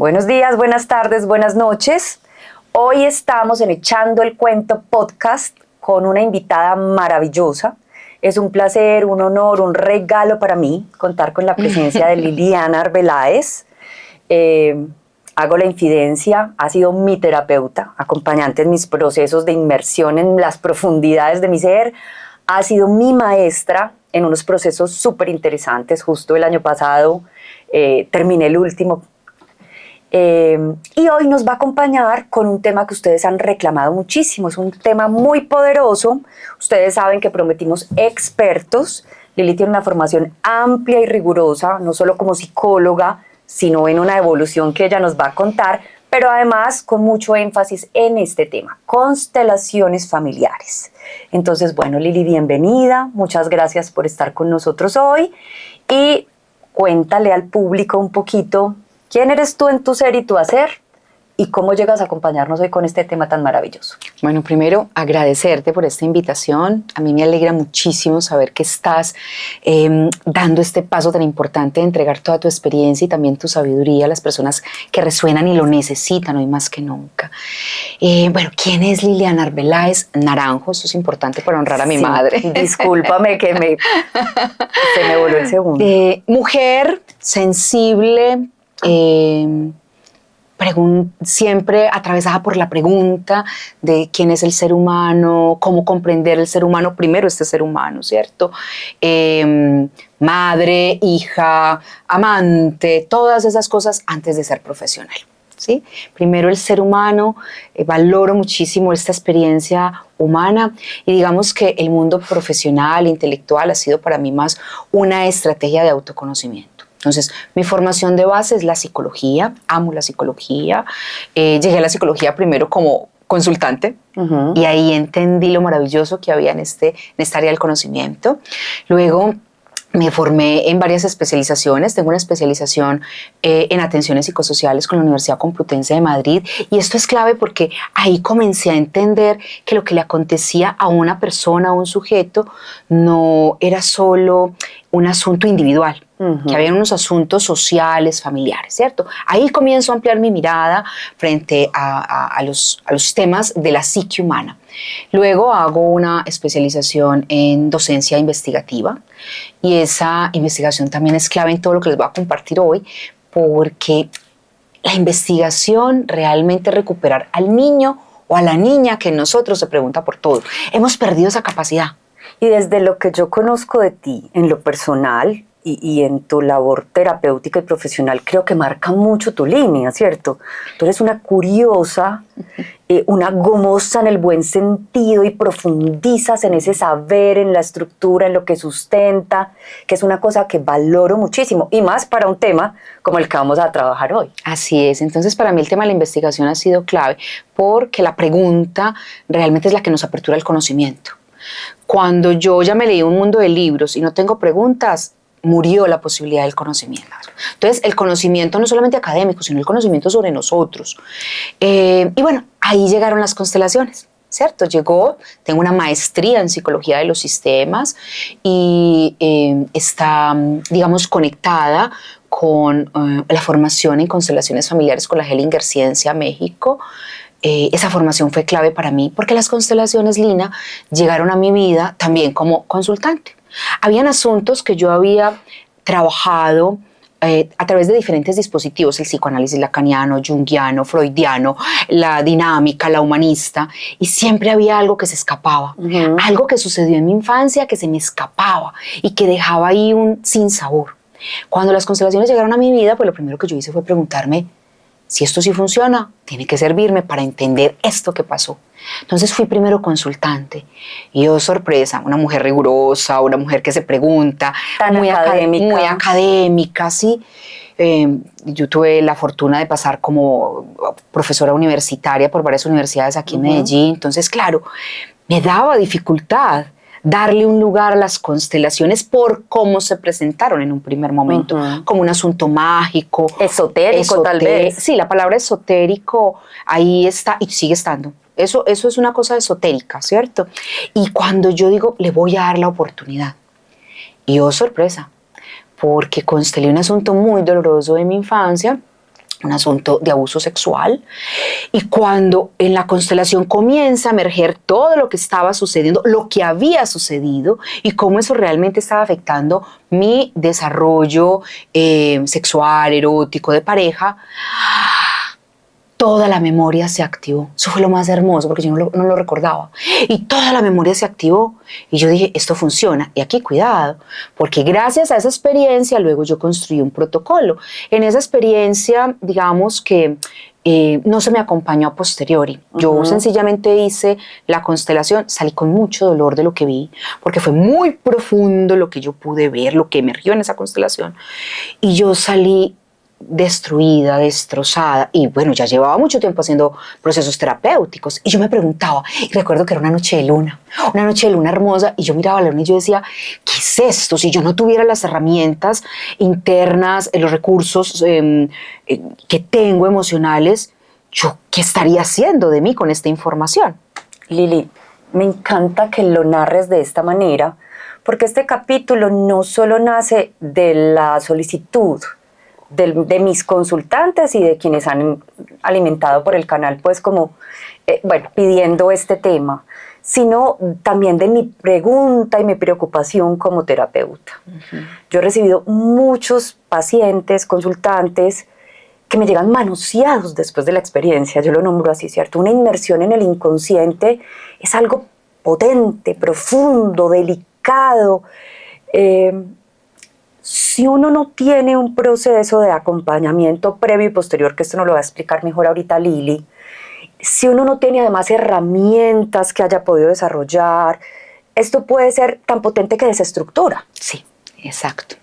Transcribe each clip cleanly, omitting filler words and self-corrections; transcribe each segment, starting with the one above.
Buenos días, buenas tardes, buenas noches. Hoy estamos en Echando el Cuento podcast con una invitada maravillosa. Es un placer, un honor, un regalo para mí contar con la presencia de Liliana Arbeláez. Hago la infidencia, ha sido mi terapeuta, acompañante en mis procesos de inmersión en las profundidades de mi ser. Ha sido mi maestra en unos procesos súper interesantes. Justo el año pasado terminé el último. Y hoy nos va a acompañar con un tema que ustedes han reclamado muchísimo. Es un tema muy poderoso. Ustedes saben que prometimos expertos. Lili tiene una formación amplia y rigurosa, no solo como psicóloga, sino en una evolución que ella nos va a contar, pero además con mucho énfasis en este tema, constelaciones familiares. Entonces, bueno, Lili, bienvenida. Muchas gracias por estar con nosotros hoy. Y cuéntale al público un poquito quién eres tú en tu ser y tu hacer y cómo llegas a acompañarnos hoy con este tema tan maravilloso. Bueno, primero agradecerte por esta invitación. A mí me alegra muchísimo saber que estás dando este paso tan importante de entregar toda tu experiencia y también tu sabiduría a las personas que resuenan y lo necesitan hoy más que nunca. Bueno, ¿quién es Liliana Arbeláez Naranjo? Eso es importante para honrar a mi madre. Discúlpame que se me voló el segundo. Mujer sensible, siempre atravesada por la pregunta de quién es el ser humano, cómo comprender el ser humano, primero este ser humano, ¿cierto? Madre, hija, amante, todas esas cosas antes de ser profesional, ¿sí? Primero el ser humano, valoro muchísimo esta experiencia humana y digamos que el mundo profesional, intelectual ha sido para mí más una estrategia de autoconocimiento. Entonces, mi formación de base es la psicología, amo la psicología. Llegué a la psicología primero como consultante y ahí entendí lo maravilloso que había en esta área del conocimiento. Luego me formé en varias especializaciones. Tengo una especialización en atenciones psicosociales con la Universidad Complutense de Madrid y esto es clave porque ahí comencé a entender que lo que le acontecía a una persona, a un sujeto, no era solo un asunto individual, que había unos asuntos sociales, familiares, ¿cierto? Ahí comienzo a ampliar mi mirada frente a los temas de la psique humana. Luego hago una especialización en docencia investigativa y esa investigación también es clave en todo lo que les voy a compartir hoy porque la investigación realmente es recuperar al niño o a la niña que en nosotros se pregunta por todo. Hemos perdido esa capacidad. Y desde lo que yo conozco de ti, en lo personal y en tu labor terapéutica y profesional, creo que marca mucho tu línea, ¿cierto? Tú eres una curiosa, una gomosa en el buen sentido y profundizas en ese saber, en la estructura, en lo que sustenta, que es una cosa que valoro muchísimo y más para un tema como el que vamos a trabajar hoy. Así es, entonces para mí el tema de la investigación ha sido clave porque la pregunta realmente es la que nos apertura el conocimiento. Cuando yo ya me leí un mundo de libros y no tengo preguntas, murió la posibilidad del conocimiento. Entonces, el conocimiento no solamente académico, sino el conocimiento sobre nosotros. Y bueno, ahí llegaron las constelaciones, ¿cierto? Tengo una maestría en psicología de los sistemas y está, digamos, conectada con la formación en constelaciones familiares con la Hellinger Ciencia México. Esa formación fue clave para mí porque las constelaciones, Lina, llegaron a mi vida también como consultante. Habían asuntos que yo había trabajado a través de diferentes dispositivos, el psicoanálisis lacaniano, junguiano, freudiano, la dinámica, la humanista, y siempre había algo que se escapaba, algo que sucedió en mi infancia que se me escapaba y que dejaba ahí un sinsabor. Cuando las constelaciones llegaron a mi vida, pues lo primero que yo hice fue preguntarme, si esto sí funciona, tiene que servirme para entender esto que pasó. Entonces fui primero consultante y oh sorpresa, una mujer rigurosa, una mujer que se pregunta, muy académica, ¿sí? Yo tuve la fortuna de pasar como profesora universitaria por varias universidades aquí en Medellín, entonces claro, me daba dificultad darle un lugar a las constelaciones por cómo se presentaron en un primer momento, como un asunto mágico. Esotérico, tal vez. Sí, la palabra esotérico ahí está y sigue estando. Eso es una cosa esotérica, ¿cierto? Y cuando yo digo, le voy a dar la oportunidad, y oh sorpresa, porque constelé un asunto muy doloroso de mi infancia, un asunto de abuso sexual, y cuando en la constelación comienza a emerger todo lo que estaba sucediendo, lo que había sucedido y cómo eso realmente estaba afectando mi desarrollo sexual, erótico, de pareja, toda la memoria se activó. Eso fue lo más hermoso porque yo no lo recordaba. Y toda la memoria se activó y yo dije, esto funciona. Y aquí cuidado, porque gracias a esa experiencia luego yo construí un protocolo. En esa experiencia, digamos que no se me acompañó a posteriori. Yo sencillamente hice la constelación, salí con mucho dolor de lo que vi, porque fue muy profundo lo que yo pude ver, lo que emergió en esa constelación. Y yo salí destruida, destrozada, y bueno, ya llevaba mucho tiempo haciendo procesos terapéuticos, y yo me preguntaba, y recuerdo que era una noche de luna hermosa, y yo miraba la luna y yo decía, ¿qué es esto? Si yo no tuviera las herramientas internas, los recursos que tengo emocionales, ¿yo qué estaría haciendo de mí con esta información? Lili, me encanta que lo narres de esta manera, porque este capítulo no solo nace de la solicitud de mis consultantes y de quienes han alimentado por el canal, pues como, pidiendo este tema, sino también de mi pregunta y mi preocupación como terapeuta. Yo he recibido muchos pacientes, consultantes, que me llegan manoseados después de la experiencia, yo lo nombro así, ¿cierto? Una inmersión en el inconsciente es algo potente, profundo, delicado. Si uno no tiene un proceso de acompañamiento previo y posterior, que esto nos lo va a explicar mejor ahorita Lili, si uno no tiene además herramientas que haya podido desarrollar, esto puede ser tan potente que desestructura. Sí, exacto.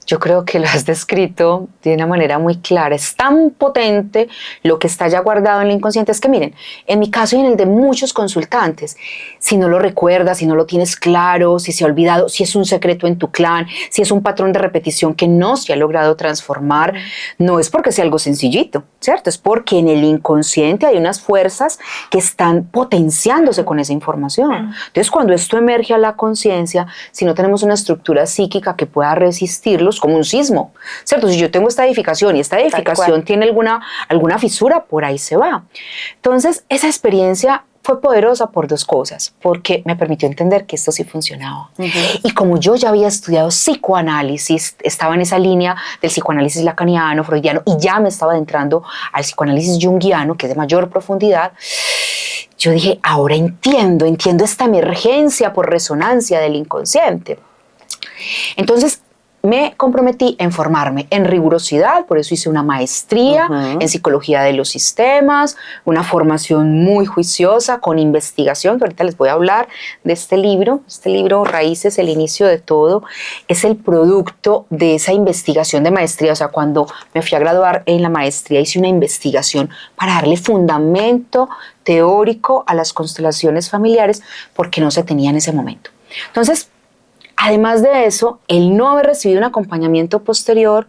Yo creo que lo has descrito de una manera muy clara. Es tan potente lo que está ya guardado en el inconsciente. Es que miren, en mi caso y en el de muchos consultantes, si no lo recuerdas, si no lo tienes claro, si se ha olvidado, si es un secreto en tu clan, si es un patrón de repetición que no se ha logrado transformar, no es porque sea algo sencillito, ¿cierto? Es porque en el inconsciente hay unas fuerzas que están potenciándose con esa información. Entonces, cuando esto emerge a la conciencia, si no tenemos una estructura psíquica que pueda resistirlos, como un sismo, ¿cierto? Si yo tengo esta edificación y esta edificación tiene alguna fisura, por ahí se va. Entonces, esa experiencia fue poderosa por dos cosas, porque me permitió entender que esto sí funcionaba. Y como yo ya había estudiado psicoanálisis, estaba en esa línea del psicoanálisis lacaniano, freudiano, y ya me estaba adentrando al psicoanálisis junguiano, que es de mayor profundidad, yo dije, ahora entiendo esta emergencia por resonancia del inconsciente. Entonces, me comprometí en formarme en rigurosidad, por eso hice una maestría en psicología de los sistemas, una formación muy juiciosa con investigación, que ahorita les voy a hablar de este libro. Este libro, Raíces, el inicio de todo, es el producto de esa investigación de maestría. O sea, cuando me fui a graduar en la maestría hice una investigación para darle fundamento teórico a las constelaciones familiares porque no se tenía en ese momento. Entonces, además de eso, el no haber recibido un acompañamiento posterior,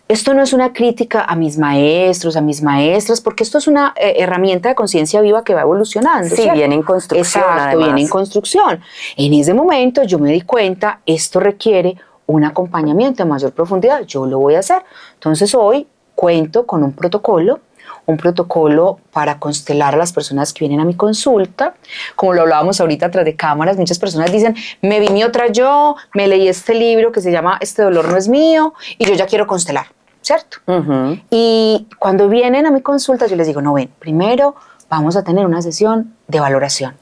esto no es una crítica a mis maestros, a mis maestras, porque esto es una herramienta de conciencia viva que va evolucionando. Sí, ¿cierto? viene en construcción. Exacto, además. Viene en construcción. En ese momento yo me di cuenta, esto requiere un acompañamiento de mayor profundidad, yo lo voy a hacer. Entonces hoy cuento con un protocolo para constelar a las personas que vienen a mi consulta. Como lo hablábamos ahorita tras de cámaras, muchas personas dicen, me vi mi otra yo, me leí este libro que se llama Este dolor no es mío y yo ya quiero constelar, ¿cierto? Y cuando vienen a mi consulta yo les digo, no, ven, primero vamos a tener una sesión de valoración.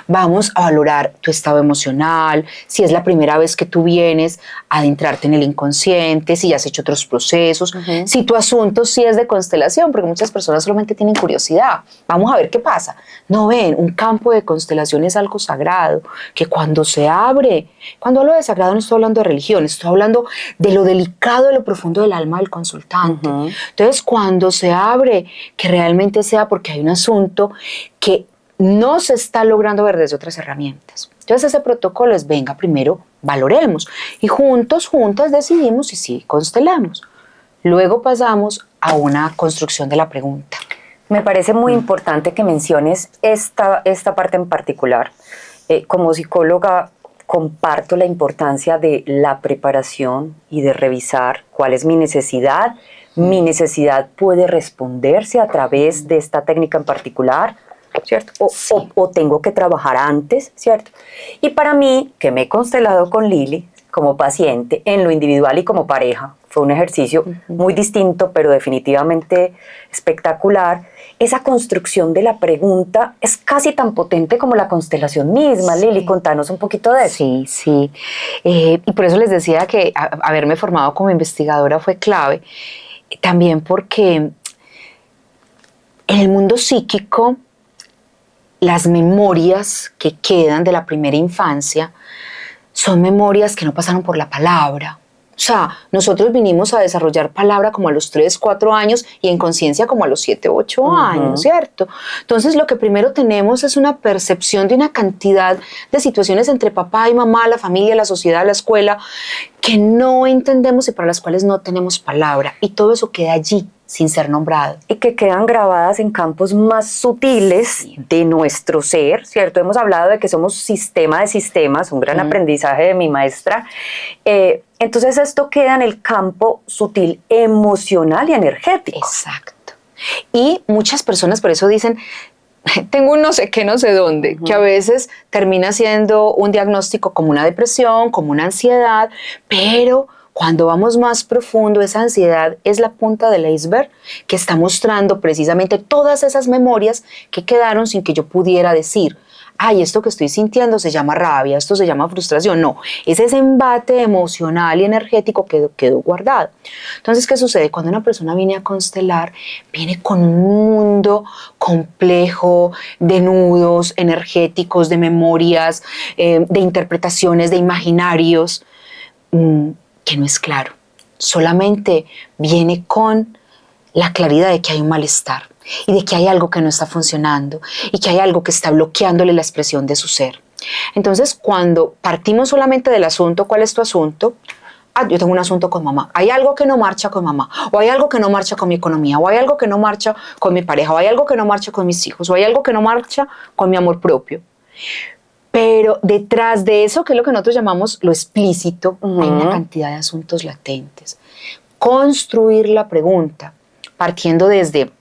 Vamos a valorar tu estado emocional, si es la primera vez que tú vienes a adentrarte en el inconsciente, si ya has hecho otros procesos, si tu asunto sí es de constelación, porque muchas personas solamente tienen curiosidad. Vamos a ver qué pasa. No, ven, un campo de constelación es algo sagrado, que cuando se abre, cuando hablo de sagrado no estoy hablando de religión, estoy hablando de lo delicado, de lo profundo del alma del consultante. Entonces, cuando se abre, que realmente sea porque hay un asunto que no se está logrando ver desde otras herramientas. Entonces ese protocolo es, venga, primero valoremos y juntas decidimos si sí constelamos. Luego pasamos a una construcción de la pregunta. Me parece muy importante que menciones esta parte en particular. Como psicóloga comparto la importancia de la preparación y de revisar cuál es mi necesidad Mi necesidad puede responderse a través de esta técnica en particular, ¿cierto? O tengo que trabajar antes, ¿cierto? Y para mí, que me he constelado con Lili como paciente, en lo individual y como pareja, fue un ejercicio muy distinto, pero definitivamente espectacular. Esa construcción de la pregunta es casi tan potente como la constelación misma. Sí. Lili, contanos un poquito de eso. Sí, sí. Y por eso les decía que haberme formado como investigadora fue clave. También porque en el mundo psíquico, las memorias que quedan de la primera infancia son memorias que no pasaron por la palabra. O sea, nosotros vinimos a desarrollar palabra como a los 3, 4 años y en conciencia como a los 7, 8 años, ¿cierto? Entonces, lo que primero tenemos es una percepción de una cantidad de situaciones entre papá y mamá, la familia, la sociedad, la escuela, que no entendemos y para las cuales no tenemos palabra. Y todo eso queda allí, sin ser nombrado. Y que quedan grabadas en campos más sutiles de nuestro ser, ¿cierto? Hemos hablado de que somos sistema de sistemas, un gran aprendizaje de mi maestra. Entonces esto queda en el campo sutil, emocional y energético. Exacto. Y muchas personas por eso dicen, tengo un no sé qué, no sé dónde, que a veces termina siendo un diagnóstico como una depresión, como una ansiedad, pero cuando vamos más profundo, esa ansiedad es la punta del iceberg que está mostrando precisamente todas esas memorias que quedaron sin que yo pudiera decir, ay, esto que estoy sintiendo se llama rabia, esto se llama frustración. No, es ese embate emocional y energético que quedó guardado. Entonces, ¿qué sucede? Cuando una persona viene a constelar, viene con un mundo complejo de nudos energéticos, de memorias, de interpretaciones, de imaginarios, que no es claro. Solamente viene con la claridad de que hay un malestar y de que hay algo que no está funcionando y que hay algo que está bloqueándole la expresión de su ser. Entonces, cuando partimos solamente del asunto, ¿cuál es tu asunto? Yo tengo un asunto con mamá. Hay algo que no marcha con mamá, o hay algo que no marcha con mi economía, o hay algo que no marcha con mi pareja, o hay algo que no marcha con mis hijos, o hay algo que no marcha con mi amor propio. Pero detrás de eso, que es lo que nosotros llamamos lo explícito, hay una cantidad de asuntos latentes. Construir la pregunta, partiendo desde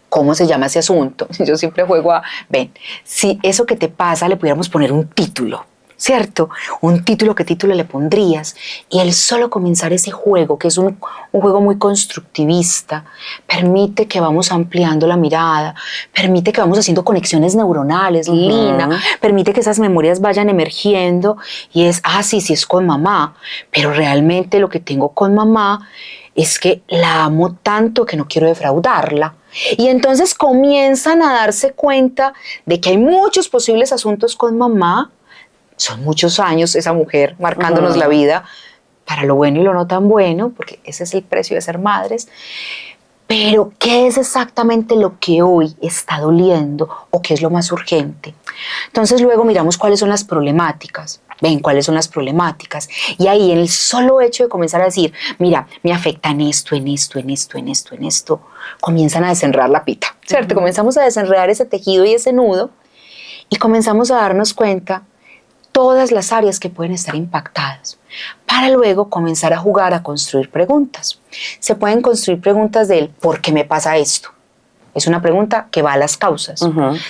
cómo se llama ese asunto. Yo siempre juego a, ven, si eso que te pasa le pudiéramos poner un título, ¿cierto? Un título, ¿qué título le pondrías? Y el solo comenzar ese juego, que es un juego muy constructivista, permite que vamos ampliando la mirada, permite que vamos haciendo conexiones neuronales, Lina, permite que esas memorias vayan emergiendo y es, sí es con mamá, pero realmente lo que tengo con mamá es que la amo tanto que no quiero defraudarla. Y entonces comienzan a darse cuenta de que hay muchos posibles asuntos con mamá. Son muchos años esa mujer marcándonos la vida para lo bueno y lo no tan bueno, porque ese es el precio de ser madres. Pero, ¿qué es exactamente lo que hoy está doliendo o qué es lo más urgente? Entonces luego miramos cuáles son las problemáticas. Ven, cuáles son las problemáticas. Y ahí, en el solo hecho de comenzar a decir, mira, me afecta en esto, en esto, en esto, en esto, en esto, comienzan a desenredar la pita, ¿cierto? Comenzamos a desenredar ese tejido y ese nudo y comenzamos a darnos cuenta todas las áreas que pueden estar impactadas, para luego comenzar a jugar a construir preguntas. Se pueden construir preguntas del ¿por qué me pasa esto? Es una pregunta que va a las causas.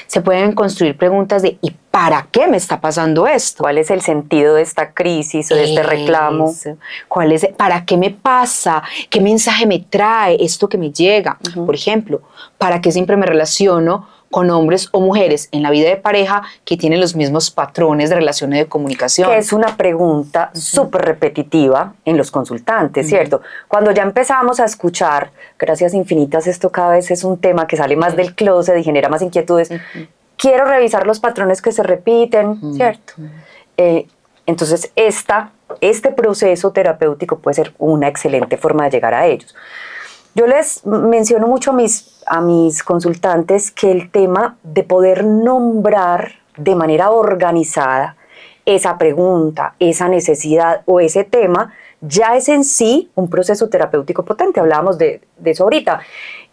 Se pueden construir preguntas de ¿y para qué me está pasando esto? ¿Cuál es el sentido de esta crisis o de este reclamo? ¿Cuál es, ¿para qué me pasa? ¿Qué mensaje me trae esto que me llega? Por ejemplo, ¿para qué siempre me relaciono con hombres o mujeres en la vida de pareja que tienen los mismos patrones de relaciones de comunicación? Que es una pregunta súper repetitiva en los consultantes, ¿cierto? Cuando ya empezamos a escuchar, gracias infinitas, esto cada vez es un tema que sale más del closet y genera más inquietudes. Quiero revisar los patrones que se repiten, ¿cierto? Entonces, este proceso terapéutico puede ser una excelente forma de llegar a ellos. Yo les menciono mucho a mis consultantes que el tema de poder nombrar de manera organizada esa pregunta, esa necesidad o ese tema ya es en sí un proceso terapéutico potente. Hablábamos de eso ahorita.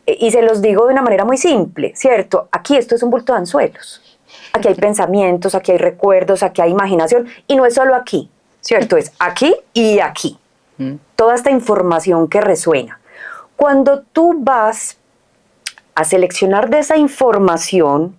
Y se los digo de una manera muy simple, ¿cierto? Aquí esto es un bulto de anzuelos. Aquí hay pensamientos, aquí hay recuerdos, aquí hay imaginación. Y no es solo aquí, ¿cierto? Es aquí y aquí. Toda esta información que resuena. Cuando tú vas a seleccionar de esa información,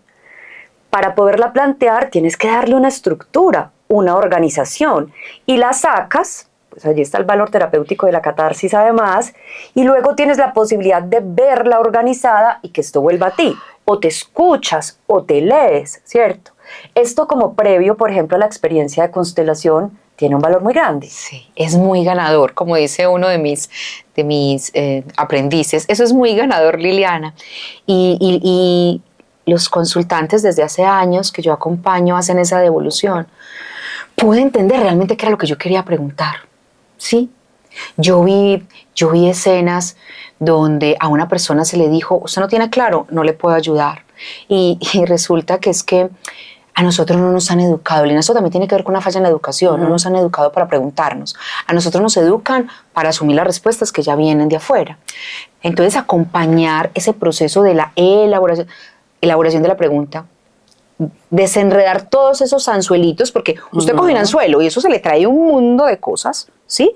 para poderla plantear tienes que darle una estructura, una organización, y la sacas, pues allí está el valor terapéutico de la catarsis además, y luego tienes la posibilidad de verla organizada y que esto vuelva a ti, o te escuchas o te lees, ¿cierto? Esto como previo, por ejemplo, a la experiencia de constelación, tiene un valor muy grande. Sí, es muy ganador, como dice uno de mis aprendices. Eso es muy ganador, Liliana. Y los consultantes desde hace años que yo acompaño hacen esa devolución. Pude entender realmente qué era lo que yo quería preguntar. ¿Sí? Yo vi escenas donde a una persona se le dijo, usted no tiene claro, no le puedo ayudar. Y resulta que es que a nosotros no nos han educado, Lina, eso también tiene que ver con una falla en la educación, no nos han educado para preguntarnos. A nosotros nos educan para asumir las respuestas que ya vienen de afuera. Entonces, acompañar ese proceso de la elaboración de la pregunta, desenredar todos esos anzuelitos, porque usted coge un anzuelo y eso se le trae un mundo de cosas, ¿sí?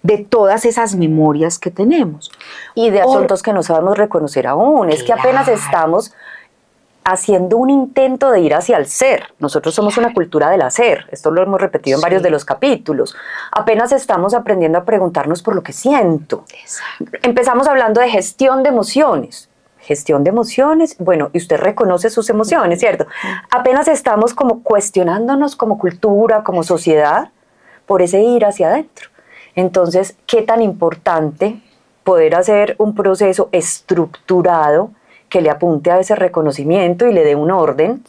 De todas esas memorias que tenemos. Y de asuntos que no sabemos reconocer aún. Es que apenas estamos haciendo un intento de ir hacia el ser. Nosotros somos una cultura del hacer. Esto lo hemos repetido en varios de los capítulos. Apenas estamos aprendiendo a preguntarnos por lo que siento. Exacto. Empezamos hablando de gestión de emociones. Gestión de emociones, bueno, y usted reconoce sus emociones, ¿cierto? Apenas estamos como cuestionándonos como cultura, como sociedad, por ese ir hacia adentro. Entonces, ¿qué tan importante poder hacer un proceso estructurado que le apunte a ese reconocimiento y le dé un orden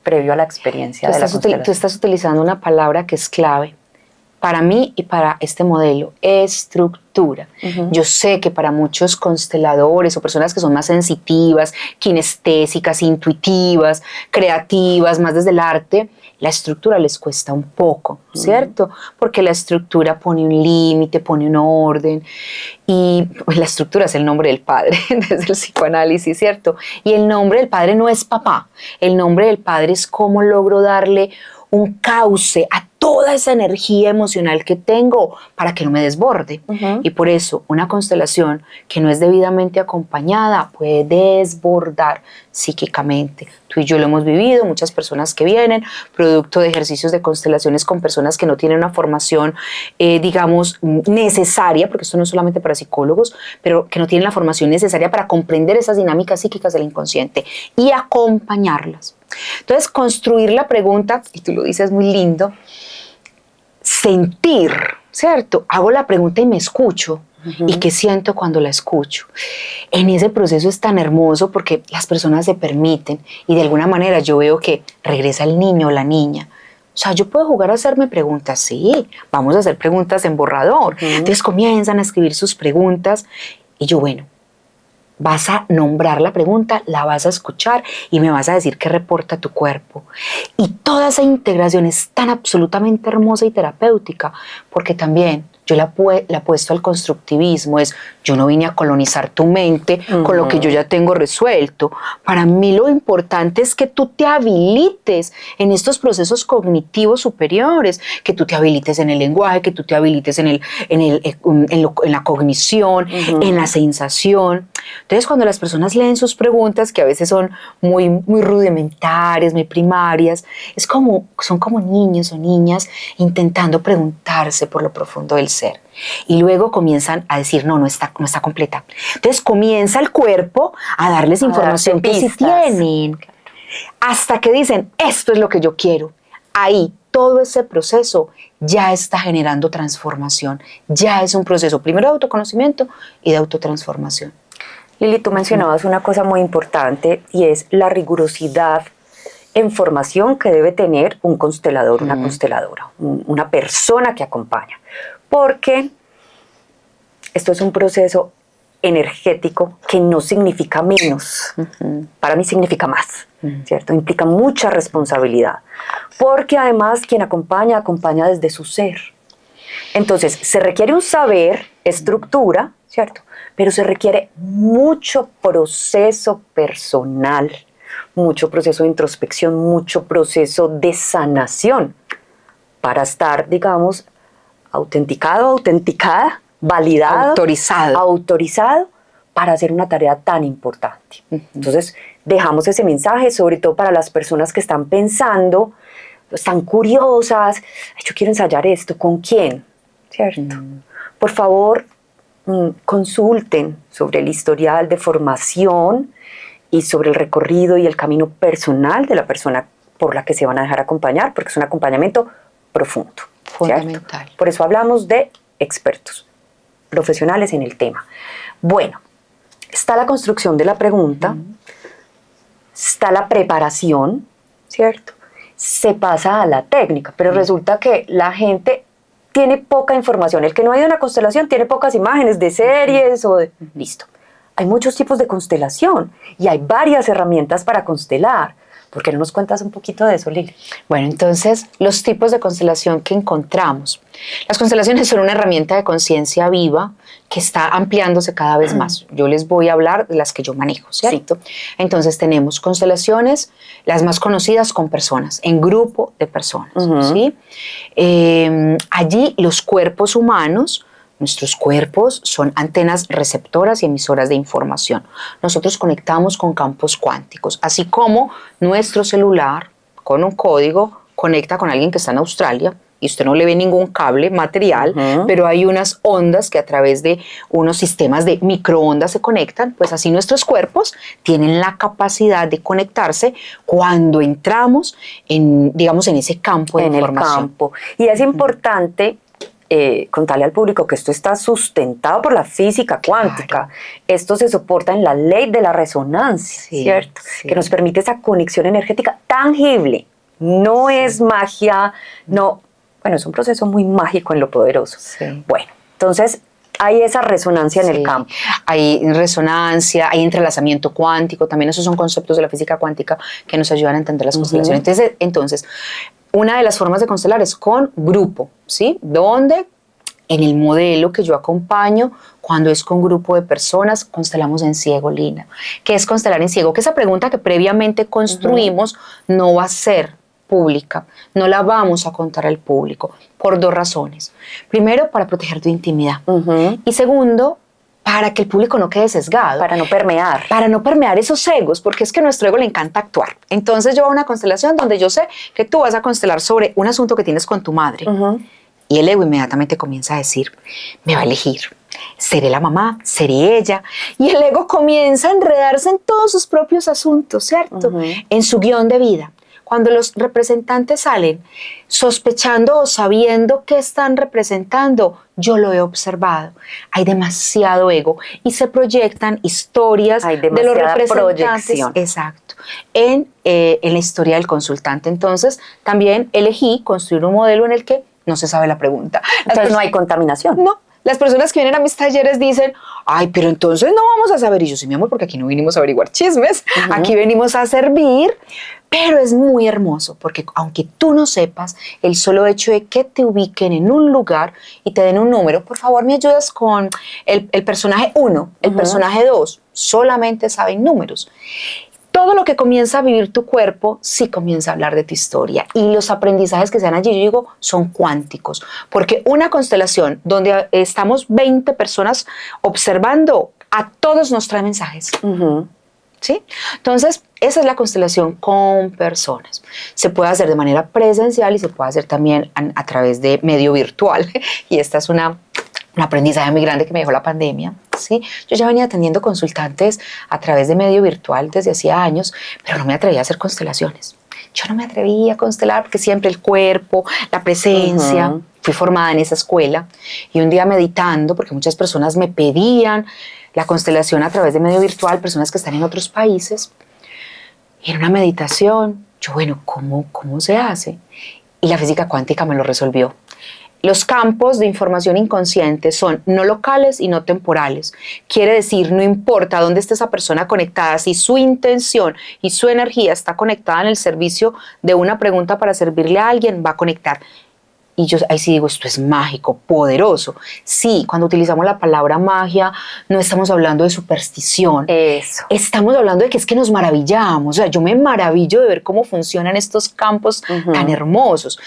previo a la experiencia de la constelación? Tú estás utilizando una palabra que es clave para mí y para este modelo, estructura. Yo sé que para muchos consteladores o personas que son más sensitivas, kinestésicas, intuitivas, creativas, más desde el arte, la estructura les cuesta un poco, ¿cierto? Porque la estructura pone un límite, pone un orden, y pues, la estructura es el nombre del padre desde el psicoanálisis, ¿cierto? Y el nombre del padre no es papá, el nombre del padre es cómo logro darle un cauce a toda esa energía emocional que tengo para que no me desborde. Y por eso una constelación que no es debidamente acompañada puede desbordar psíquicamente. Tú y yo lo hemos vivido, muchas personas que vienen, producto de ejercicios de constelaciones con personas que no tienen una formación, digamos, necesaria, porque esto no es solamente para psicólogos, pero que no tienen la formación necesaria para comprender esas dinámicas psíquicas del inconsciente y acompañarlas. Entonces, construir la pregunta, y tú lo dices muy lindo, sentir, ¿cierto? Hago la pregunta y me escucho. ¿Y qué siento cuando la escucho? En ese proceso es tan hermoso porque las personas se permiten y de alguna manera yo veo que regresa el niño o la niña. O sea, yo puedo jugar a hacerme preguntas, sí, vamos a hacer preguntas en borrador. Entonces comienzan a escribir sus preguntas y yo, bueno, vas a nombrar la pregunta, la vas a escuchar y me vas a decir qué reporta tu cuerpo. Y toda esa integración es tan absolutamente hermosa y terapéutica, porque también yo la apuesto al constructivismo, es yo no vine a colonizar tu mente con lo que yo ya tengo resuelto. Para mí lo importante es que tú te habilites en estos procesos cognitivos superiores, que tú te habilites en el lenguaje, que tú te habilites en la cognición, en la sensación. Entonces, cuando las personas leen sus preguntas, que a veces son muy, muy rudimentarias, muy primarias, son como niños o niñas intentando preguntarse por lo profundo del ser. Y luego comienzan a decir, no está completa. Entonces comienza el cuerpo a darles información que sí tienen, hasta que dicen, esto es lo que yo quiero. Ahí todo ese proceso ya está generando transformación, ya es un proceso primero de autoconocimiento y de autotransformación. Lili, tú mencionabas una cosa muy importante y es la rigurosidad en formación que debe tener un constelador, una consteladora, una persona que acompaña. Porque esto es un proceso energético que no significa menos, para mí significa más, ¿cierto? Implica mucha responsabilidad, porque además quien acompaña desde su ser. Entonces, se requiere un saber, estructura, ¿cierto? Pero se requiere mucho proceso personal, mucho proceso de introspección, mucho proceso de sanación para estar, digamos, autenticado, autenticada, validado, autorizado para hacer una tarea tan importante. Entonces, dejamos ese mensaje, sobre todo para las personas que están pensando, están curiosas, yo quiero ensayar esto, ¿con quién? ¿Cierto? Por favor, consulten sobre el historial de formación y sobre el recorrido y el camino personal de la persona por la que se van a dejar acompañar, porque es un acompañamiento profundo. Fundamental. ¿Cierto? Por eso hablamos de expertos, profesionales en el tema. Bueno, está la construcción de la pregunta, está la preparación, ¿cierto? Se pasa a la técnica, pero resulta que la gente tiene poca información. El que no ha ido a una constelación tiene pocas imágenes de series o de... Listo. Hay muchos tipos de constelación y hay varias herramientas para constelar. ¿Por qué no nos cuentas un poquito de eso, Lili? Bueno, entonces, los tipos de constelación que encontramos. Las constelaciones son una herramienta de conciencia viva que está ampliándose cada vez más. Yo les voy a hablar de las que yo manejo, ¿cierto? Sí. Entonces, tenemos constelaciones, las más conocidas con personas, en grupo de personas, ¿sí? Allí los cuerpos humanos, nuestros cuerpos son antenas receptoras y emisoras de información. Nosotros conectamos con campos cuánticos, así como nuestro celular con un código conecta con alguien que está en Australia y usted no le ve ningún cable material, pero hay unas ondas que a través de unos sistemas de microondas se conectan. Pues así nuestros cuerpos tienen la capacidad de conectarse cuando entramos en, digamos, en ese campo de información. En el campo. Y es importante contarle al público que esto está sustentado por la física cuántica. Claro. Esto se soporta en la ley de la resonancia, ¿cierto? Sí. Que nos permite esa conexión energética tangible. No es magia, no. Bueno, es un proceso muy mágico en lo poderoso. Sí. Bueno, entonces hay esa resonancia en el campo. Hay resonancia, hay entrelazamiento cuántico, también esos son conceptos de la física cuántica que nos ayudan a entender las constelaciones. Entonces, una de las formas de constelar es con grupo, ¿sí? Donde en el modelo que yo acompaño, cuando es con grupo de personas, constelamos en ciego, Lina. ¿Qué es constelar en ciego? Que esa pregunta que previamente construimos no va a ser pública, no la vamos a contar al público por dos razones. Primero, para proteger tu intimidad. Y segundo, para que el público no quede sesgado. Para no permear. Para no permear esos egos, porque es que a nuestro ego le encanta actuar. Entonces yo hago una constelación donde yo sé que tú vas a constelar sobre un asunto que tienes con tu madre. Y el ego inmediatamente comienza a decir, me va a elegir. Seré la mamá, seré ella. Y el ego comienza a enredarse en todos sus propios asuntos, ¿cierto? En su guión de vida. Cuando los representantes salen sospechando o sabiendo qué están representando, yo lo he observado. Hay demasiado ego y se proyectan historias de los representantes. Proyección. Exacto. En la historia del consultante. Entonces, también elegí construir un modelo en el que no se sabe la pregunta. Entonces no hay contaminación. No. Las personas que vienen a mis talleres dicen, ay, pero entonces no vamos a saber. Y yo, sí, mi amor, porque aquí no vinimos a averiguar chismes, aquí venimos a servir. Pero es muy hermoso, porque aunque tú no sepas, el solo hecho de que te ubiquen en un lugar y te den un número, por favor, me ayudas con el personaje 1, el personaje 2, solamente saben números. Todo lo que comienza a vivir tu cuerpo sí comienza a hablar de tu historia, y los aprendizajes que se dan allí, yo digo, son cuánticos, porque una constelación donde estamos 20 personas observando, a todos nos trae mensajes. ¿Sí? Entonces, esa es la constelación con personas. Se puede hacer de manera presencial y se puede hacer también a través de medio virtual. Y esta es un aprendizaje muy grande que me dejó la pandemia, ¿sí? Yo ya venía atendiendo consultantes a través de medio virtual desde hacía años, pero no me atrevía a hacer constelaciones. Yo no me atrevía a constelar porque siempre el cuerpo, la presencia. Fui formada en esa escuela y un día meditando, porque muchas personas me pedían la constelación a través de medio virtual, personas que están en otros países, y en una meditación, yo, bueno, ¿cómo se hace? Y la física cuántica me lo resolvió. Los campos de información inconsciente son no locales y no temporales. Quiere decir, no importa dónde esté esa persona conectada, si su intención y su energía está conectada en el servicio de una pregunta para servirle a alguien, va a conectar. Y yo ahí sí digo, esto es mágico, poderoso. Sí, cuando utilizamos la palabra magia, no estamos hablando de superstición. Eso. Estamos hablando de que es que nos maravillamos. O sea, yo me maravillo de ver cómo funcionan estos campos tan hermosos.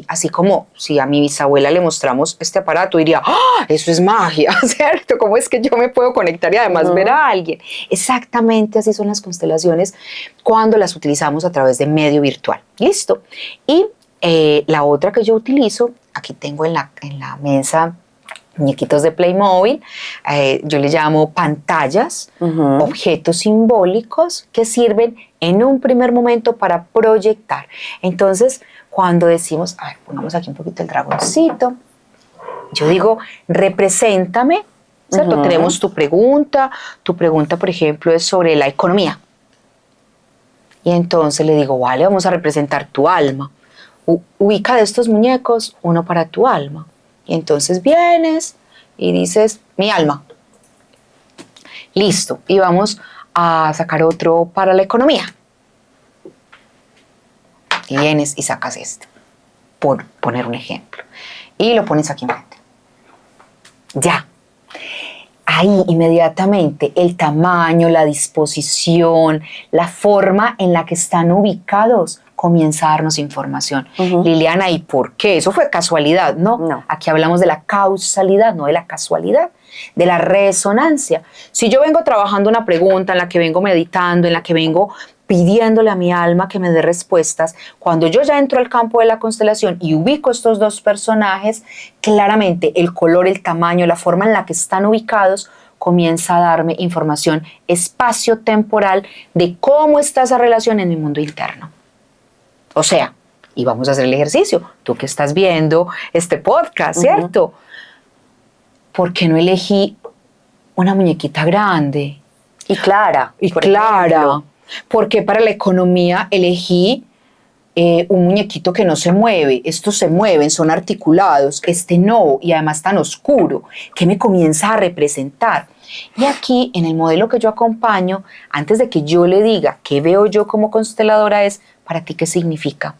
Así como si a mi bisabuela le mostramos este aparato, diría, ¡ah! Eso es magia, ¿cierto? ¿Cómo es que yo me puedo conectar y además ver a alguien? Exactamente así son las constelaciones cuando las utilizamos a través de medio virtual. ¿Listo? Y la otra que yo utilizo, aquí tengo en la mesa muñequitos de Playmobil, yo le llamo pantallas, objetos simbólicos que sirven en un primer momento para proyectar. Entonces, cuando decimos, a ver, pongamos aquí un poquito el dragoncito, yo digo, represéntame, ¿cierto? Tenemos tu pregunta, por ejemplo, es sobre la economía. Y entonces le digo, vale, vamos a representar tu alma. Ubica de estos muñecos uno para tu alma. Y entonces vienes y dices, mi alma. Listo. Y vamos a sacar otro para la economía. Y vienes y sacas este, por poner un ejemplo. Y lo pones aquí enfrente. Ya. Ahí inmediatamente el tamaño, la disposición, la forma en la que están ubicados comienza a darnos información. Liliana, ¿y por qué? ¿Eso fue casualidad? No. Aquí hablamos de la causalidad, no de la casualidad, de la resonancia. Si yo vengo trabajando una pregunta, en la que vengo meditando, en la que vengo pidiéndole a mi alma que me dé respuestas, cuando yo ya entro al campo de la constelación y ubico estos dos personajes, claramente el color, el tamaño, la forma en la que están ubicados comienza a darme información espacio-temporal de cómo está esa relación en mi mundo interno. O sea, y vamos a hacer el ejercicio, tú que estás viendo este podcast, ¿cierto? ¿Por qué no elegí una muñequita grande? Y clara. Y clara. ¿Por qué para la economía elegí un muñequito que no se mueve? Estos se mueven, son articulados, este no, y además tan oscuro. ¿Qué me comienza a representar? Y aquí, en el modelo que yo acompaño, antes de que yo le diga qué veo yo como consteladora, es, ¿para ti qué significa?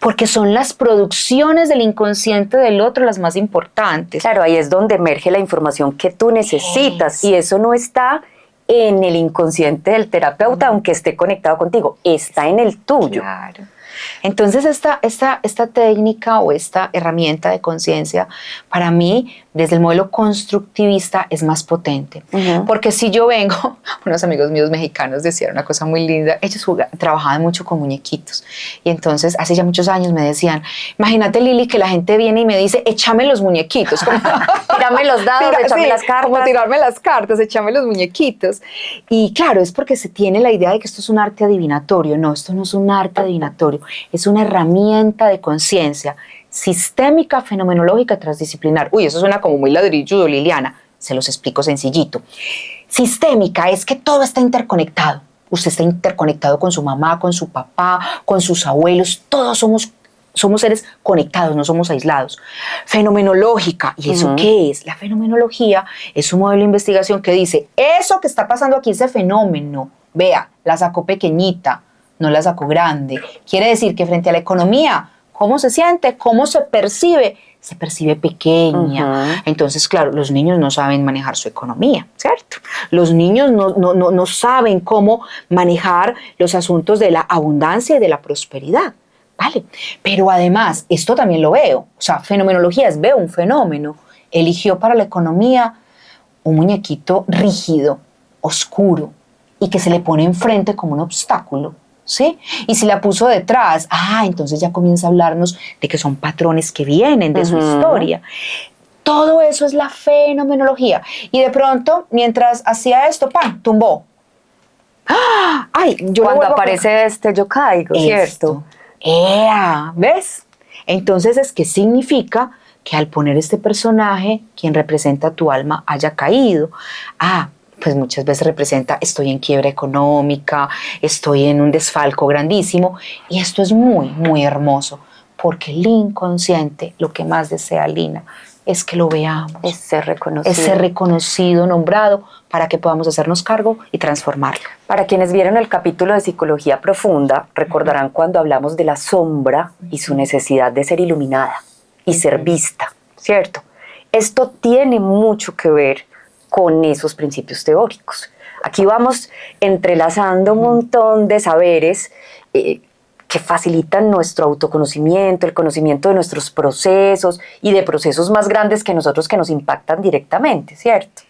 Porque son las producciones del inconsciente del otro las más importantes. Claro, ahí es donde emerge la información que tú necesitas, y eso no está en el inconsciente del terapeuta, aunque esté conectado contigo, está en el tuyo. Claro. Entonces esta técnica o esta herramienta de conciencia, para mí, desde el modelo constructivista, es más potente. Porque si yo vengo, unos amigos míos mexicanos decían una cosa muy linda, ellos trabajaban mucho con muñequitos, y entonces hace ya muchos años me decían, imagínate, Lili, que la gente viene y me dice, échame los muñequitos, como, tírame los dados, échame las cartas. Como tirarme las cartas, échame los muñequitos. Y claro, es porque se tiene la idea de que esto es un arte adivinatorio. No, esto no es un arte adivinatorio, es una herramienta de conciencia sistémica, fenomenológica, transdisciplinar. Uy, eso suena como muy ladrilludo, Liliana. Se los explico sencillito. Sistémica es que todo está interconectado. Usted está interconectado con su mamá, con su papá, con sus abuelos. Todos somos seres conectados, no somos aislados. Fenomenológica, ¿y eso qué es? La fenomenología es un modelo de investigación que dice, eso que está pasando aquí, ese fenómeno, vea, la sacó pequeñita, no la sacó grande. Quiere decir que frente a la economía, ¿cómo se siente? ¿Cómo se percibe? Se percibe pequeña. Entonces, claro, los niños no saben manejar su economía, ¿cierto? Los niños no saben cómo manejar los asuntos de la abundancia y de la prosperidad, ¿vale? Pero además, esto también lo veo. O sea, fenomenología es veo un fenómeno. Eligió para la economía un muñequito rígido, oscuro, y que se le pone enfrente como un obstáculo. ¿Sí? Y si la puso detrás, entonces ya comienza a hablarnos de que son patrones que vienen de su historia. Todo eso es la fenomenología. Y de pronto, mientras hacía esto, ¡pam!, tumbó. Cuando aparece yo caigo, ¿cierto? ¿Ves? Entonces es que significa que al poner este personaje, quien representa a tu alma haya caído. Pues muchas veces representa, estoy en quiebra económica, estoy en un desfalco grandísimo, y esto es muy, muy hermoso, porque el inconsciente, lo que más desea Lina, es que lo veamos. Es ser reconocido. Es ser reconocido, nombrado, para que podamos hacernos cargo y transformarlo. Para quienes vieron el capítulo de Psicología Profunda, recordarán cuando hablamos de la sombra y su necesidad de ser iluminada. y ser vista, ¿cierto? Esto tiene mucho que ver con esos principios teóricos. Aquí vamos entrelazando un montón de saberes que facilitan nuestro autoconocimiento, el conocimiento de nuestros procesos y de procesos más grandes que nosotros que nos impactan directamente, ¿cierto?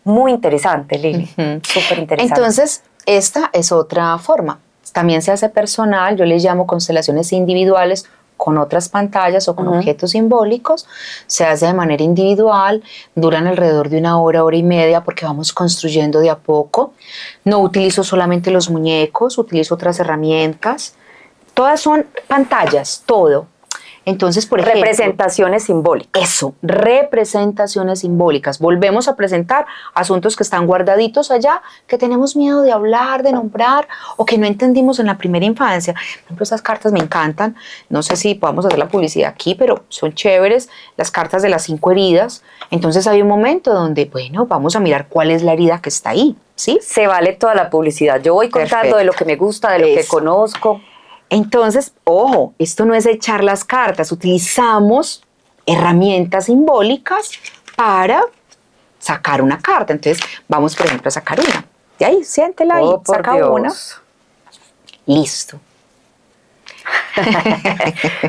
Muy interesante, Lili, súper interesante. Entonces, esta es otra forma. También se hace personal, yo les llamo constelaciones individuales con otras pantallas o con objetos simbólicos. Se hace de manera individual, duran alrededor de 1 hora, 1 hora y media, porque vamos construyendo de a poco. No utilizo solamente los muñecos, utilizo otras herramientas. Todas son pantallas, todo. Entonces, por ejemplo, representaciones simbólicas. Eso, representaciones simbólicas. Volvemos a presentar asuntos que están guardaditos allá, que tenemos miedo de hablar, de nombrar, o que no entendimos en la primera infancia. Por ejemplo, esas cartas me encantan. No sé si podamos hacer la publicidad aquí, pero son chéveres. Las cartas de las 5 heridas. Entonces hay un momento donde, bueno, vamos a mirar cuál es la herida que está ahí, ¿sí? Se vale toda la publicidad. Yo voy contando Perfecto. de lo que me gusta, de lo que conozco. Entonces, ojo, esto no es echar las cartas, utilizamos herramientas simbólicas para sacar una carta. Entonces, vamos, por ejemplo, a sacar una. De ahí, siéntela ahí, saca una. Listo.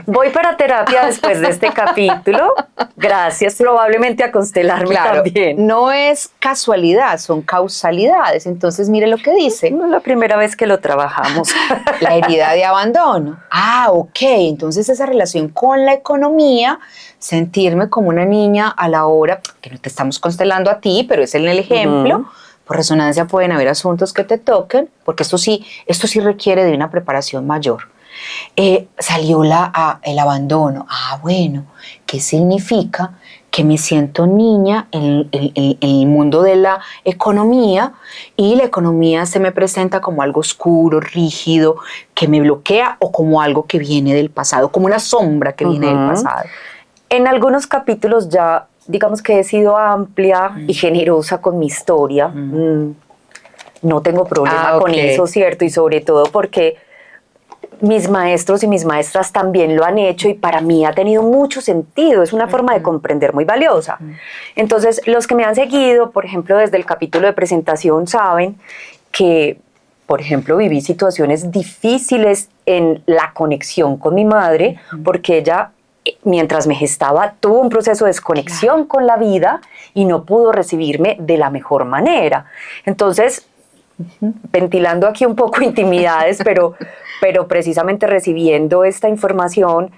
Voy para terapia después de este capítulo. Gracias, probablemente a constelarme también. No es casualidad, son causalidades. Entonces, mire lo que dice. No es la primera vez que lo trabajamos. La herida de abandono. Ah, ok. Entonces, esa relación con la economía, sentirme como una niña a la hora, que no te estamos constelando a ti, pero es en el ejemplo. Por resonancia pueden haber asuntos que te toquen, porque esto sí requiere de una preparación mayor. Salió el abandono. Ah, bueno, ¿qué significa? Que me siento niña en el mundo de la economía, y la economía se me presenta como algo oscuro, rígido, que me bloquea, o como algo que viene del pasado, como una sombra que viene del pasado. En algunos capítulos ya, digamos que he sido amplia y generosa con mi historia. No tengo problema con eso, ¿cierto? Y sobre todo porque mis maestros y mis maestras también lo han hecho, y para mí ha tenido mucho sentido. Es una forma de comprender muy valiosa. Entonces, los que me han seguido, por ejemplo, desde el capítulo de presentación, saben que, por ejemplo, viví situaciones difíciles en la conexión con mi madre, porque ella, mientras me gestaba, tuvo un proceso de desconexión con la vida y no pudo recibirme de la mejor manera. Entonces, ventilando aquí un poco intimidades, pero precisamente recibiendo esta información,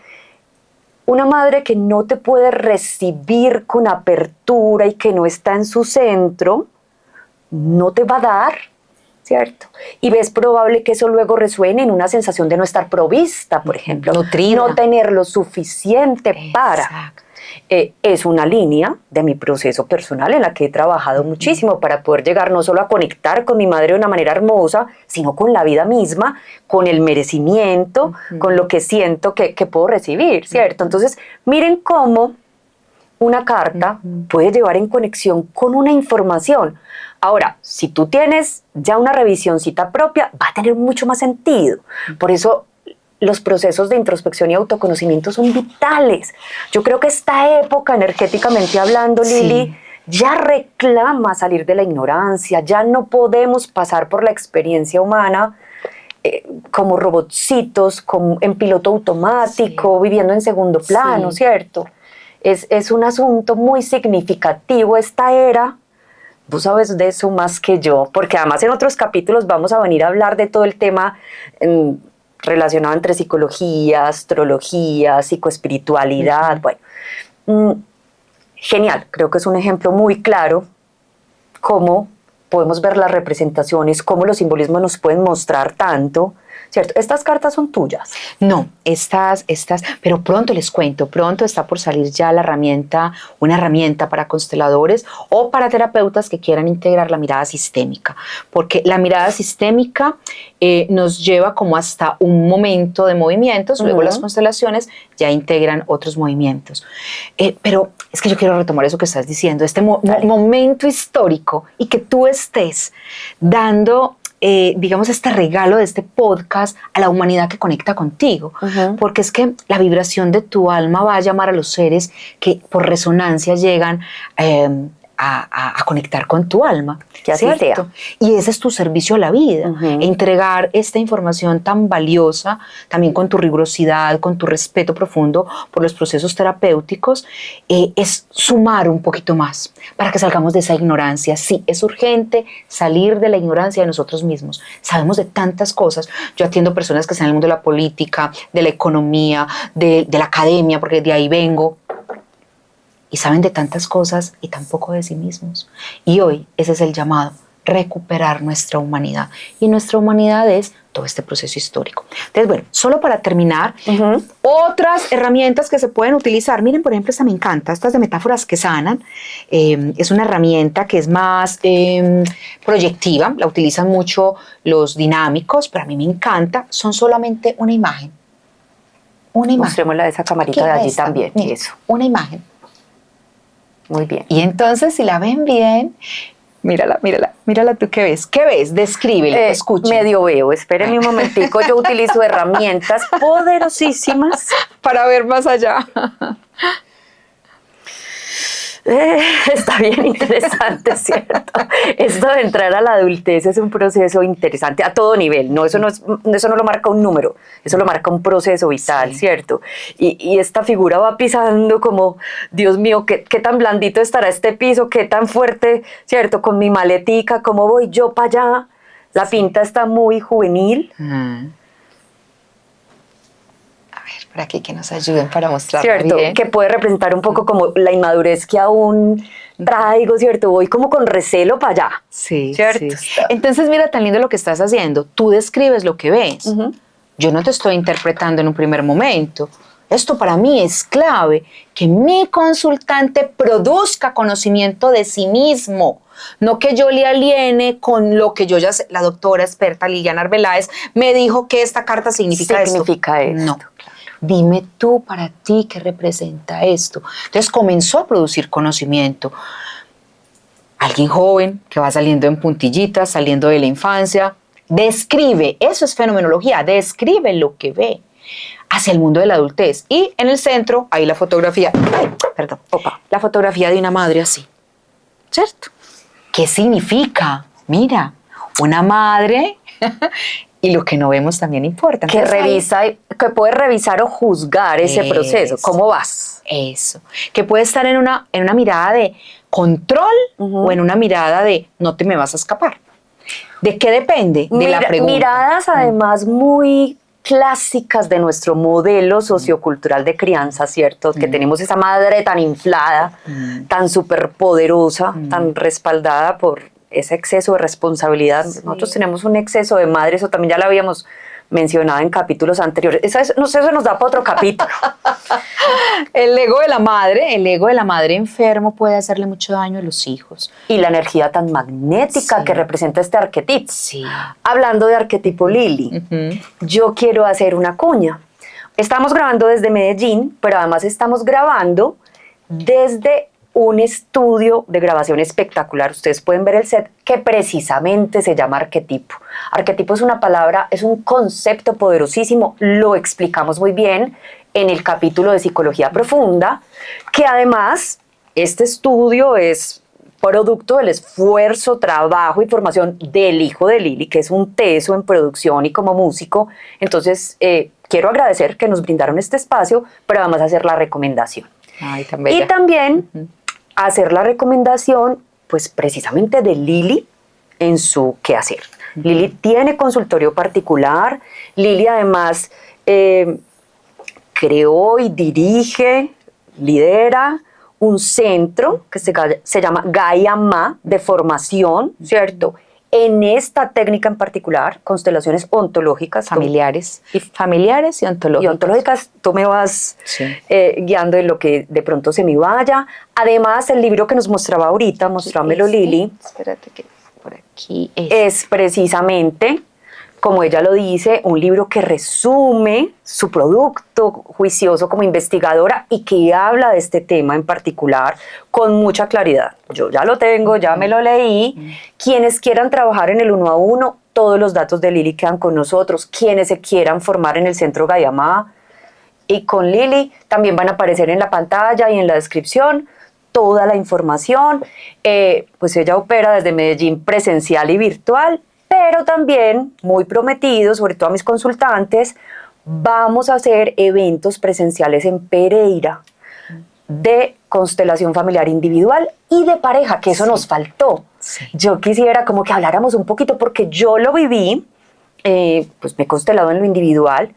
una madre que no te puede recibir con apertura y que no está en su centro, no te va a dar, ¿cierto? Y es probable que eso luego resuene en una sensación de no estar provista, por ejemplo. Nutrida. No tener lo suficiente para. Es una línea de mi proceso personal en la que he trabajado muchísimo para poder llegar no solo a conectar con mi madre de una manera hermosa, sino con la vida misma, con el merecimiento, con lo que siento que puedo recibir, ¿cierto? Entonces, miren cómo una carta puede llevar en conexión con una información. Ahora, si tú tienes ya una revisioncita propia, va a tener mucho más sentido. Por eso, los procesos de introspección y autoconocimiento son vitales. Yo creo que esta época, energéticamente hablando, Lili, ya reclama salir de la ignorancia. Ya no podemos pasar por la experiencia humana como robotcitos, en piloto automático, viviendo en segundo plano, ¿cierto? Es un asunto muy significativo esta era. Vos sabes de eso más que yo, porque además en otros capítulos vamos a venir a hablar de todo el tema relacionado entre psicología, astrología, psicoespiritualidad. Bueno, genial. Creo que es un ejemplo muy claro cómo podemos ver las representaciones, cómo los simbolismos nos pueden mostrar tanto, ¿cierto? ¿Estas cartas son tuyas? No, estas, pero pronto les cuento, pronto está por salir ya una herramienta para consteladores o para terapeutas que quieran integrar la mirada sistémica, porque la mirada sistémica nos lleva como hasta un momento de movimientos, luego las constelaciones ya integran otros movimientos. Pero es que yo quiero retomar eso que estás diciendo, este momento histórico, y que tú estés dando digamos, este regalo de este podcast a la humanidad que conecta contigo, porque es que la vibración de tu alma va a llamar a los seres que por resonancia llegan a conectar con tu alma. Que así sea. Y ese es tu servicio a la vida, entregar esta información tan valiosa, también con tu rigurosidad, con tu respeto profundo por los procesos terapéuticos, es sumar un poquito más para que salgamos de esa ignorancia. Sí, es urgente salir de la ignorancia de nosotros mismos. Sabemos de tantas cosas. Yo atiendo personas que están en el mundo de la política, de la economía, de la academia, porque de ahí vengo. Y saben de tantas cosas y tampoco de sí mismos. Y hoy ese es el llamado, recuperar nuestra humanidad. Y nuestra humanidad es todo este proceso histórico. Entonces, bueno, solo para terminar, otras herramientas que se pueden utilizar. Miren, por ejemplo, esta me encanta, estas de metáforas que sanan. Es una herramienta que es más proyectiva, la utilizan mucho los dinámicos, pero a mí me encanta. Son solamente una imagen. Una imagen. Mostrémosla de esa camarita de allí esta? también. Mira, Eso. una imagen. Muy bien. Y entonces, si la ven bien, mírala tú, ¿qué ves? ¿Qué ves? Descríbele, escucha. Medio veo, espérenme un momentico, yo utilizo herramientas poderosísimas. Para ver más allá. Está bien interesante, ¿cierto? Esto de entrar a la adultez es un proceso interesante a todo nivel, ¿no? Eso no lo marca un número, eso lo marca un proceso vital, sí. ¿Cierto? Y esta figura va pisando como, Dios mío, ¿qué tan blandito estará este piso? ¿Qué tan fuerte, ¿cierto? Con mi maletica, ¿cómo voy yo para allá? La pinta está muy juvenil. Por aquí que nos ayuden para mostrar cierto, bien. Que puede representar un poco como la inmadurez que aún traigo, ¿cierto? Voy como con recelo para allá. Sí, ¿cierto? Sí. Entonces mira tan lindo lo que estás haciendo. Tú describes lo que ves. Yo no te estoy interpretando en un primer momento. Esto para mí es clave, que mi consultante produzca conocimiento de sí mismo. No que yo le aliene con lo que yo ya sé. La doctora experta Liliana Arbeláez me dijo que esta carta significa esto. No. Dime tú para ti qué representa esto. Entonces comenzó a producir conocimiento. Alguien joven que va saliendo en puntillitas, saliendo de la infancia, describe, eso es fenomenología, describe lo que ve hacia el mundo de la adultez. Y en el centro hay la fotografía, la fotografía de una madre así, ¿cierto? ¿Qué significa? Mira, una madre... Y lo que no vemos también importa. Que revisa, que puede revisar o juzgar ese proceso. ¿Cómo vas? Eso. Que puede estar en una mirada de control o en una mirada de no te me vas a escapar. ¿De qué depende? De la pregunta. Miradas además muy clásicas de nuestro modelo sociocultural de crianza, ¿cierto? Que tenemos esa madre tan inflada, tan superpoderosa, tan respaldada por ese exceso de responsabilidad. Sí. Nosotros tenemos un exceso de madre, eso también ya lo habíamos mencionado en capítulos anteriores. No sé, eso nos da para otro capítulo. El ego de la madre enfermo puede hacerle mucho daño a los hijos. Y la energía tan magnética que representa este arquetipo. Sí. Hablando de arquetipo Lili, yo quiero hacer una cuña. Estamos grabando desde Medellín, pero además estamos grabando desde un estudio de grabación espectacular. Ustedes pueden ver el set que precisamente se llama arquetipo. Arquetipo es una palabra, es un concepto poderosísimo, lo explicamos muy bien en el capítulo de Psicología Profunda, que además este estudio es producto del esfuerzo, trabajo y formación del hijo de Lili, que es un teso en producción y como músico. Entonces, quiero agradecer que nos brindaron este espacio, pero vamos a hacer la recomendación. Ay, tan bella. Y también hacer la recomendación, pues precisamente de Lili en su quehacer. Lili tiene consultorio particular. Lili además creó y dirige, lidera un centro que se llama Gaia Ma de formación, ¿cierto? En esta técnica en particular, constelaciones ontológicas. Familiares y ontológicas. Y ontológicas, tú me vas guiando en lo que de pronto se me vaya. Además, el libro que nos mostraba ahorita, mostrámelo Lili. Espérate que por aquí es precisamente, como ella lo dice, un libro que resume su producto juicioso como investigadora y que habla de este tema en particular con mucha claridad. Yo ya lo tengo, ya me lo leí. Quienes quieran trabajar en el 1 a 1, todos los datos de Lili quedan con nosotros, quienes se quieran formar en el Centro Gayamá y con Lili también van a aparecer en la pantalla y en la descripción toda la información. Pues ella opera desde Medellín presencial y virtual, pero también, muy prometido, sobre todo a mis consultantes, vamos a hacer eventos presenciales en Pereira de constelación familiar individual y de pareja, que eso nos faltó. Sí. Yo quisiera como que habláramos un poquito, porque yo lo viví, pues me he constelado en lo individual,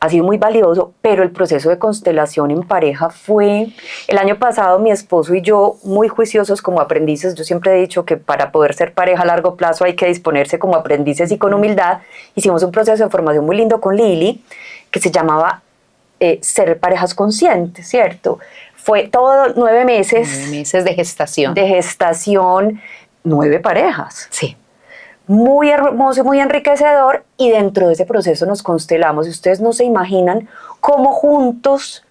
ha sido muy valioso, pero el proceso de constelación en pareja fue, el año pasado mi esposo y yo, muy juiciosos como aprendices, yo siempre he dicho que para poder ser pareja a largo plazo hay que disponerse como aprendices y con humildad, hicimos un proceso de formación muy lindo con Lili, que se llamaba Ser Parejas Conscientes, ¿cierto? Fue todo 9 meses. 9 meses de gestación. De gestación, 9 parejas. Sí. Muy hermoso, muy enriquecedor, y dentro de ese proceso nos constelamos. Y ustedes no se imaginan cómo juntos,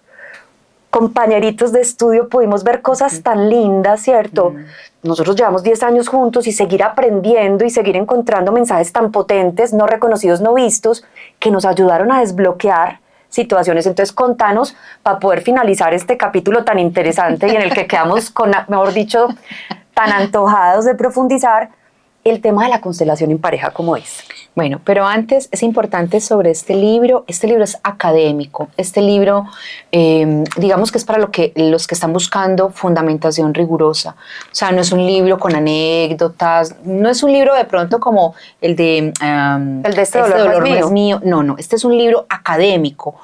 compañeritos de estudio, pudimos ver cosas tan lindas, ¿cierto? Nosotros llevamos 10 años juntos y seguir aprendiendo y seguir encontrando mensajes tan potentes, no reconocidos, no vistos, que nos ayudaron a desbloquear situaciones. Entonces, contanos, para poder finalizar este capítulo tan interesante y en el que quedamos, con, mejor dicho, tan antojados de profundizar, el tema de la constelación en pareja, ¿cómo es? Bueno, pero antes es importante sobre este libro es académico, este libro digamos que es para los que están buscando fundamentación rigurosa, o sea, no es un libro con anécdotas, no es un libro de pronto como el de Este dolor no es mío. No, este es un libro académico,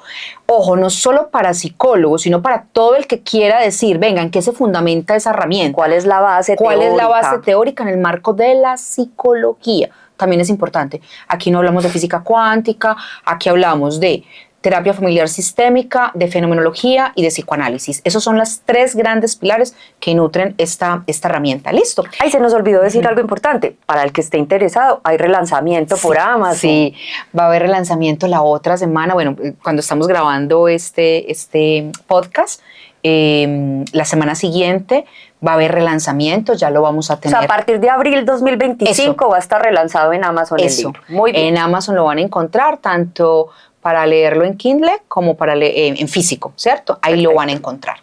ojo, no solo para psicólogos, sino para todo el que quiera decir, venga, ¿en qué se fundamenta esa herramienta? ¿Cuál es la base teórica? ¿Cuál es la base teórica en el marco de la psicología? También es importante. Aquí no hablamos de física cuántica, aquí hablamos de terapia familiar sistémica, de fenomenología y de psicoanálisis. Esos son los 3 grandes pilares que nutren esta herramienta. ¿Listo? Ay, se nos olvidó decir algo importante. Para el que esté interesado, hay relanzamiento por Amazon. Sí, va a haber relanzamiento la otra semana. Bueno, cuando estamos grabando este podcast, la semana siguiente va a haber relanzamiento, ya lo vamos a tener. O sea, a partir de abril 2025 va a estar relanzado en Amazon el libro. Muy bien. En Amazon lo van a encontrar tanto para leerlo en Kindle como para leer en físico, ¿cierto? Ahí Perfecto. Lo van a encontrar.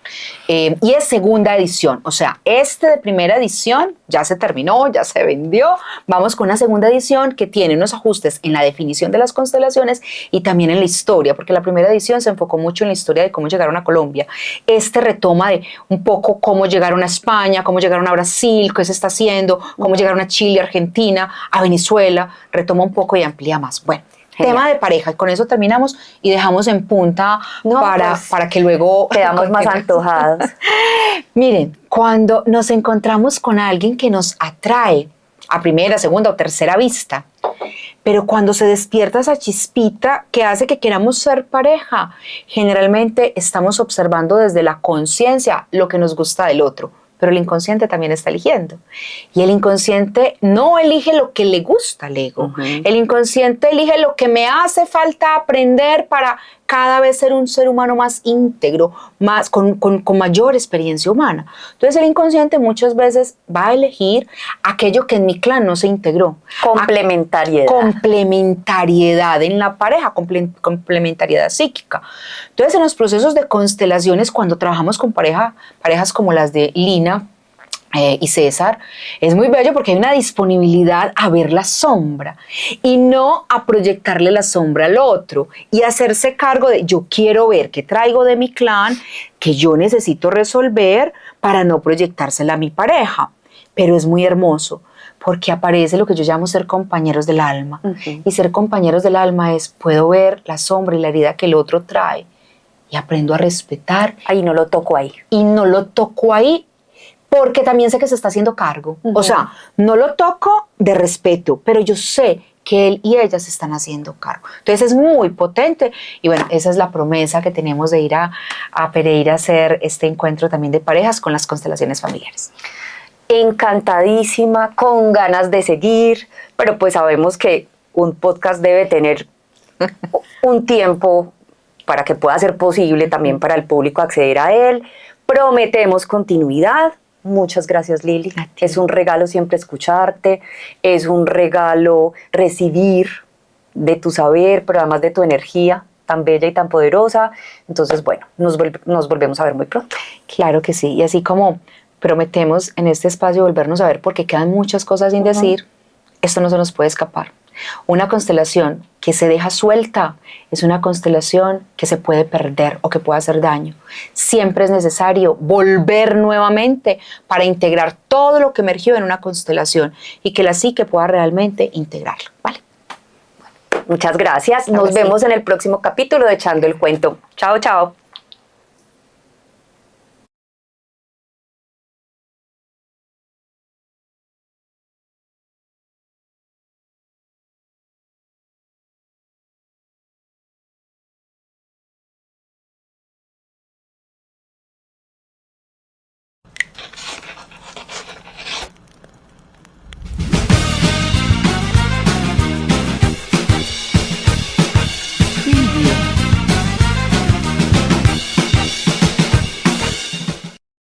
Y es segunda edición, o sea, de primera edición ya se terminó, ya se vendió. Vamos con una segunda edición que tiene unos ajustes en la definición de las constelaciones y también en la historia, porque la primera edición se enfocó mucho en la historia de cómo llegaron a Colombia. Retoma de un poco cómo llegaron a España, cómo llegaron a Brasil, qué se está haciendo, cómo llegaron a Chile, Argentina, a Venezuela, retoma un poco y amplía más. Bueno. Genial. Tema de pareja, con eso terminamos y dejamos en punta para que luego quedamos más antojados. Miren, cuando nos encontramos con alguien que nos atrae a primera, segunda o tercera vista, pero cuando se despierta esa chispita que hace que queramos ser pareja, generalmente estamos observando desde la conciencia lo que nos gusta del otro. Pero el inconsciente también está eligiendo. Y el inconsciente no elige lo que le gusta al ego. El inconsciente elige lo que me hace falta aprender para cada vez ser un ser humano más íntegro, más, con mayor experiencia humana. Entonces el inconsciente muchas veces va a elegir aquello que en mi clan no se integró. Complementariedad. Complementariedad en la pareja, complementariedad psíquica. Entonces en los procesos de constelaciones, cuando trabajamos con parejas como las de Lina y César, es muy bello porque hay una disponibilidad a ver la sombra y no a proyectarle la sombra al otro y hacerse cargo de yo quiero ver qué traigo de mi clan, que yo necesito resolver para no proyectársela a mi pareja. Pero es muy hermoso porque aparece lo que yo llamo ser compañeros del alma. Y ser compañeros del alma es puedo ver la sombra y la herida que el otro trae y aprendo a respetar. Ahí no lo toco ahí. Y no lo toco ahí porque también sé que se está haciendo cargo. O sea, no lo toco de respeto, pero yo sé que él y ella se están haciendo cargo. Entonces es muy potente y bueno, esa es la promesa que tenemos de ir a Pereira a hacer este encuentro también de parejas con las constelaciones familiares. Encantadísima, con ganas de seguir, pero pues sabemos que un podcast debe tener un tiempo para que pueda ser posible también para el público acceder a él. Prometemos continuidad. Muchas gracias, Lili. A ti. Es un regalo siempre escucharte, es un regalo recibir de tu saber, pero además de tu energía tan bella y tan poderosa. Entonces, bueno, nos volvemos a ver muy pronto. Claro que sí, y así como prometemos en este espacio volvernos a ver porque quedan muchas cosas sin decir, esto no se nos puede escapar. Una constelación que se deja suelta es una constelación que se puede perder o que puede hacer daño. Siempre es necesario volver nuevamente para integrar todo lo que emergió en una constelación y que la psique pueda realmente integrarlo, ¿vale? Muchas gracias. Claro Nos que sí. vemos en el próximo capítulo de Echando el Cuento. Chao, chao.